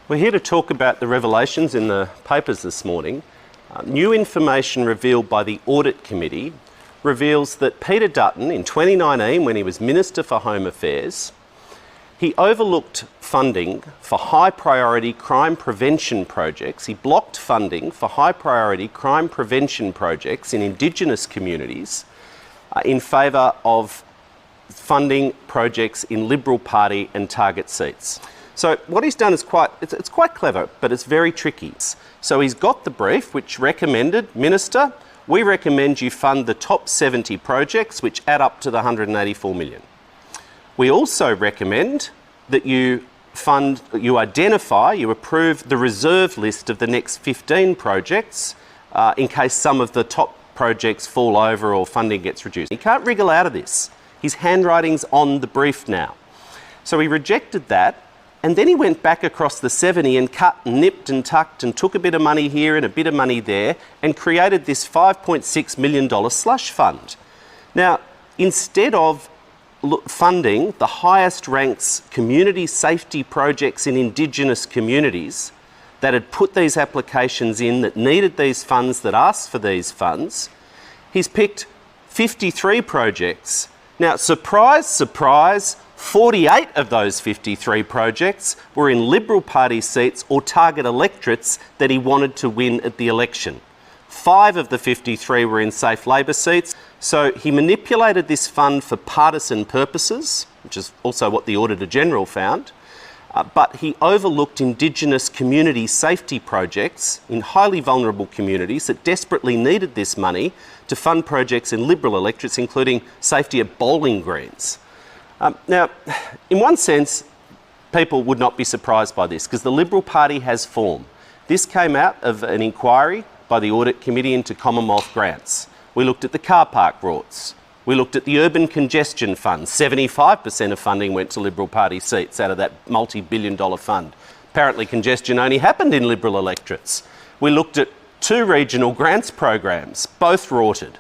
We're here to talk about the revelations in the papers this morning. New information revealed by the Audit Committee reveals that Peter Dutton, in 2019, when he was Minister for Home Affairs, he overlooked funding for high-priority crime prevention projects. He blocked funding for high-priority crime prevention projects in Indigenous communities in favour of funding projects in Liberal Party and target seats. So what he's done is it's quite clever, but it's very tricky. So he's got the brief which recommended, Minister, we recommend you fund the top 70 projects which add up to the 184 million. We also recommend that you approve the reserve list of the next 15 projects in case some of the top projects fall over or funding gets reduced. He can't wriggle out of this. His handwriting's on the brief now. So he rejected that. And then he went back across the 70 and cut and nipped and tucked and took a bit of money here and a bit of money there and created this $5.6 million slush fund. Now, instead of funding the highest ranks community safety projects in Indigenous communities that had put these applications in, that needed these funds, that asked for these funds, he's picked 53 projects. Now, surprise, surprise, 48 of those 53 projects were in Liberal Party seats or target electorates that he wanted to win at the election. 5 of the 53 were in safe Labor seats. So he manipulated this fund for partisan purposes, which is also what the Auditor General found, but he overlooked Indigenous community safety projects in highly vulnerable communities that desperately needed this money to fund projects in Liberal electorates, including safety at bowling greens. Now, in one sense, people would not be surprised by this because the Liberal Party has form. This came out of an inquiry by the Audit Committee into Commonwealth grants. We looked at the car park rorts. We looked at the urban congestion fund. 75% of funding went to Liberal Party seats out of that multi-billion-dollar fund. Apparently congestion only happened in Liberal electorates. We looked at 2 regional grants programs, both rorted.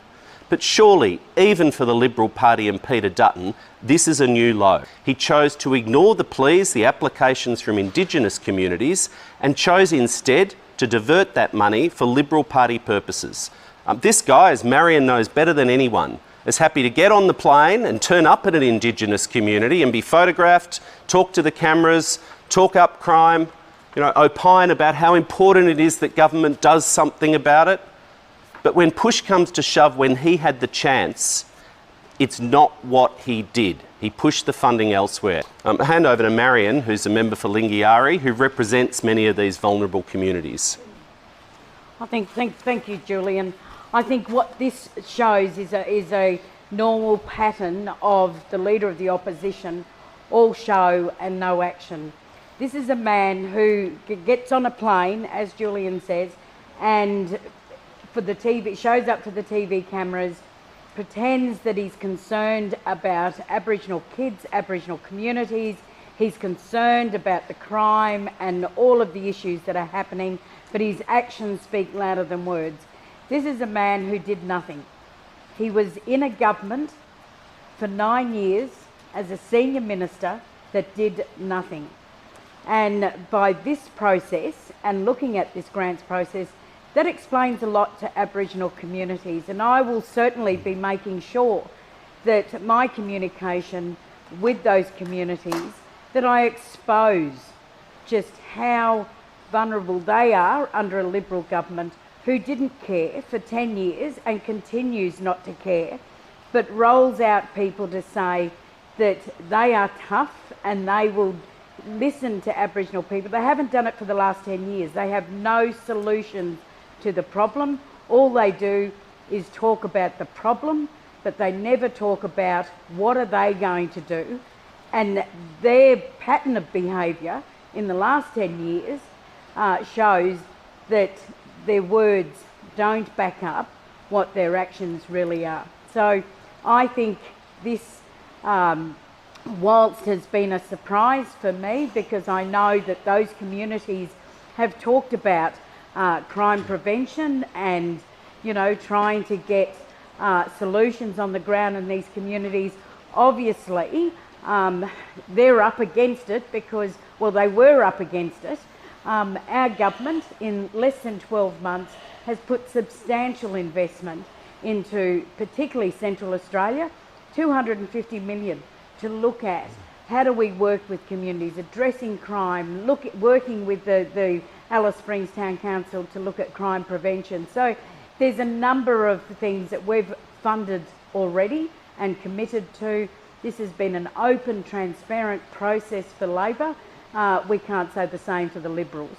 But surely, even for the Liberal Party and Peter Dutton, this is a new low. He chose to ignore the pleas, the applications from Indigenous communities, and chose instead to divert that money for Liberal Party purposes. This guy, as Marion knows better than anyone, is happy to get on the plane and turn up at an Indigenous community and be photographed, talk to the cameras, talk up crime, opine about how important it is that government does something about it. But when push comes to shove, when he had the chance, it's not what he did. He pushed the funding elsewhere. I'll hand over to Marion, who's a member for Lingiari, who represents many of these vulnerable communities. Thank you, Julian. I think what this shows is a normal pattern of the Leader of the Opposition, all show and no action. This is a man who gets on a plane, as Julian says, and shows up for the TV cameras, pretends that he's concerned about Aboriginal kids, Aboriginal communities, he's concerned about the crime and all of the issues that are happening, but his actions speak louder than words. This is a man who did nothing. He was in a government for 9 years as a senior minister that did nothing. And by this process, and looking at this grants process, that explains a lot to Aboriginal communities, and I will certainly be making sure that my communication with those communities, that I expose just how vulnerable they are under a Liberal government who didn't care for 10 years and continues not to care, but rolls out people to say that they are tough and they will listen to Aboriginal people. They haven't done it for the last 10 years. They have no solutions to the problem. All they do is talk about the problem, but they never talk about what are they going to do. And their pattern of behaviour in the last 10 years shows that their words don't back up what their actions really are. So I think this, whilst has been a surprise for me, because I know that those communities have talked about crime prevention and, trying to get solutions on the ground in these communities. Obviously, they're up against it because, well, they were up against it Our government, in less than 12 months, has put substantial investment into particularly Central Australia, 250 million to look at how do we work with communities, addressing crime, working with the Alice Springs Town Council to look at crime prevention. So there's a number of things that we've funded already and committed to. This has been an open, transparent process for Labor. We can't say the same for the Liberals.